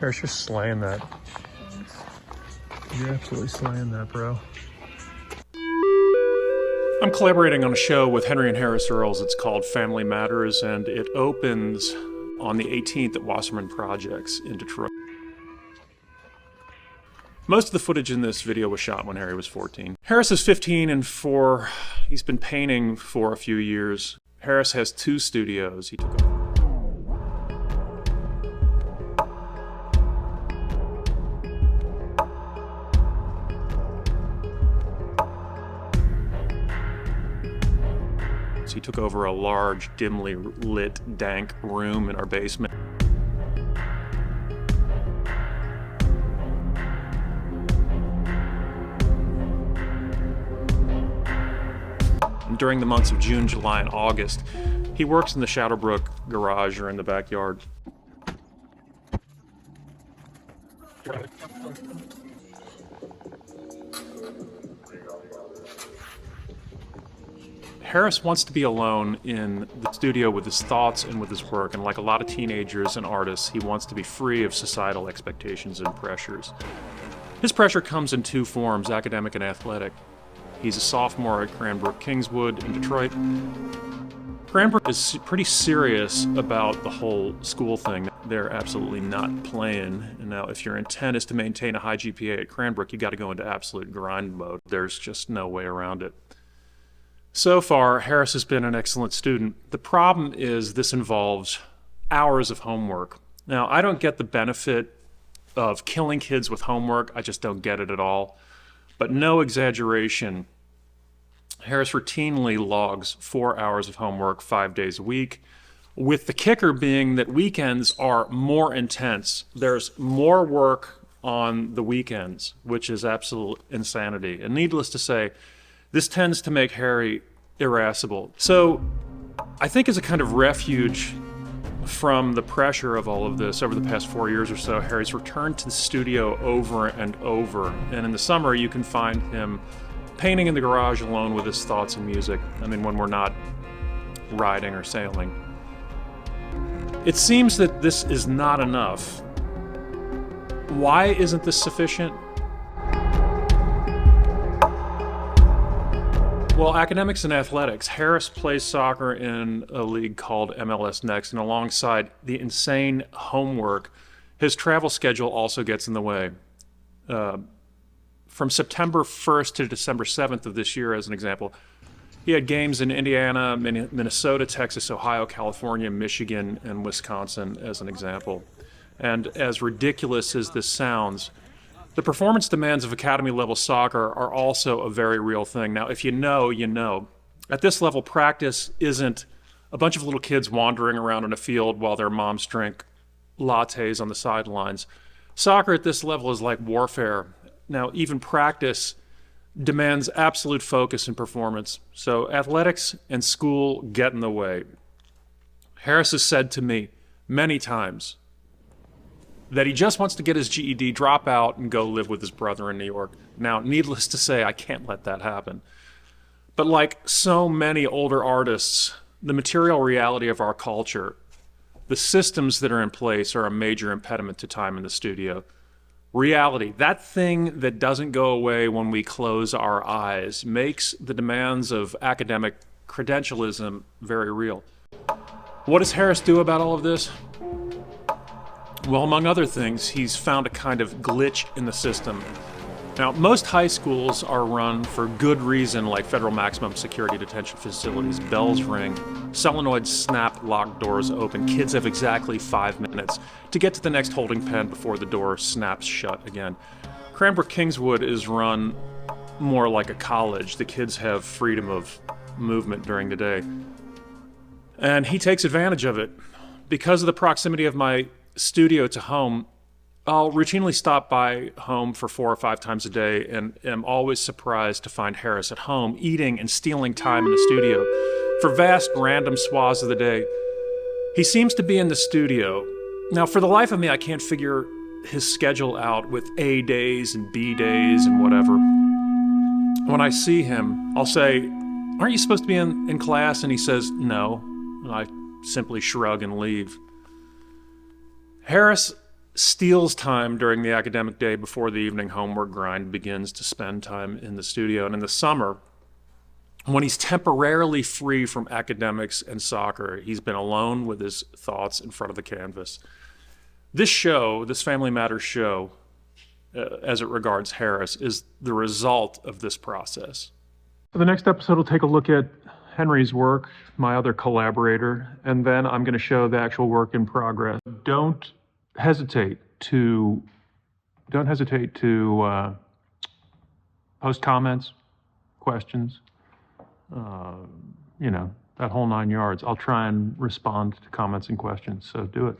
Harris, you're slaying that. You're absolutely slaying that, bro. I'm collaborating on a show with Henry and Harris Earls. It's called Family Matters, and it opens on the 18th at Wasserman Projects in Detroit. Most of the footage in this video was shot when Harry was 14. Harris is 15 and he's been painting for a few years. Harris has 2 studios. He took He took over a large, dimly lit, dank room in our basement. And during the months of June, July, and August, he works in the Shadowbrook garage or in the backyard. Harris wants to be alone in the studio with his thoughts and with his work, and like a lot of teenagers and artists, he wants to be free of societal expectations and pressures. His pressure comes in 2 forms, academic and athletic. He's a sophomore at Cranbrook Kingswood in Detroit. Cranbrook is pretty serious about the whole school thing. They're absolutely not playing. And now, if your intent is to maintain a high GPA at Cranbrook, you got to go into absolute grind mode. There's just no way around it. So far, Harris has been an excellent student. The problem is this involves hours of homework. Now, I don't get the benefit of killing kids with homework. I just don't get it at all. But no exaggeration, Harris routinely logs 4 hours of homework 5 days a week, with the kicker being that weekends are more intense. There's more work on the weekends, which is absolute insanity. And needless to say, this tends to make Harry irascible. So I think as a kind of refuge from the pressure of all of this over the past 4 years or so, Harry's returned to the studio over and over. And in the summer, you can find him painting in the garage alone with his thoughts and music. I mean, when we're not riding or sailing. It seems that this is not enough. Why isn't this sufficient? Well, academics and athletics. Harris plays soccer in a league called MLS Next, and alongside the insane homework, his travel schedule also gets in the way. From September 1st to December 7th of this year, as an example, he had games in Indiana, Minnesota, Texas, Ohio, California, Michigan, and Wisconsin, as an example. And as ridiculous as this sounds, the performance demands of academy-level soccer are also a very real thing. Now, if you know, you know. At this level, practice isn't a bunch of little kids wandering around in a field while their moms drink lattes on the sidelines. Soccer at this level is like warfare. Now, even practice demands absolute focus and performance. So athletics and school get in the way. Harris has said to me many times that he just wants to get his GED, drop out, and go live with his brother in New York. Now, needless to say, I can't let that happen. But like so many older artists, the material reality of our culture, the systems that are in place are a major impediment to time in the studio. Reality, that thing that doesn't go away when we close our eyes, makes the demands of academic credentialism very real. What does Harris do about all of this? Well, among other things, he's found a kind of glitch in the system. Now, most high schools are run for good reason, like federal maximum security detention facilities. Bells ring, solenoids snap, locked doors open. Kids have exactly 5 minutes to get to the next holding pen before the door snaps shut again. Cranbrook Kingswood is run more like a college. The kids have freedom of movement during the day. And he takes advantage of it. Because of the proximity of my studio to home, I'll routinely stop by home for 4 or 5 times a day and am always surprised to find Harris at home eating and stealing time in the studio for vast random swaths of the day. He seems to be in the studio. Now, for the life of me, I can't figure his schedule out with A days and B days and whatever. When I see him, I'll say, "Aren't you supposed to be in class?" And he says, "No." And I simply shrug and leave. Harris steals time during the academic day before the evening homework grind begins to spend time in the studio. And in the summer, when he's temporarily free from academics and soccer, he's been alone with his thoughts in front of the canvas. This show, this Family Matters show, as it regards Harris, is the result of this process. So the next episode will take a look at Henry's work, my other collaborator, and then I'm going to show the actual work in progress. Don't hesitate to post comments, questions, that whole 9 yards. I'll try and respond to comments and questions, so do it.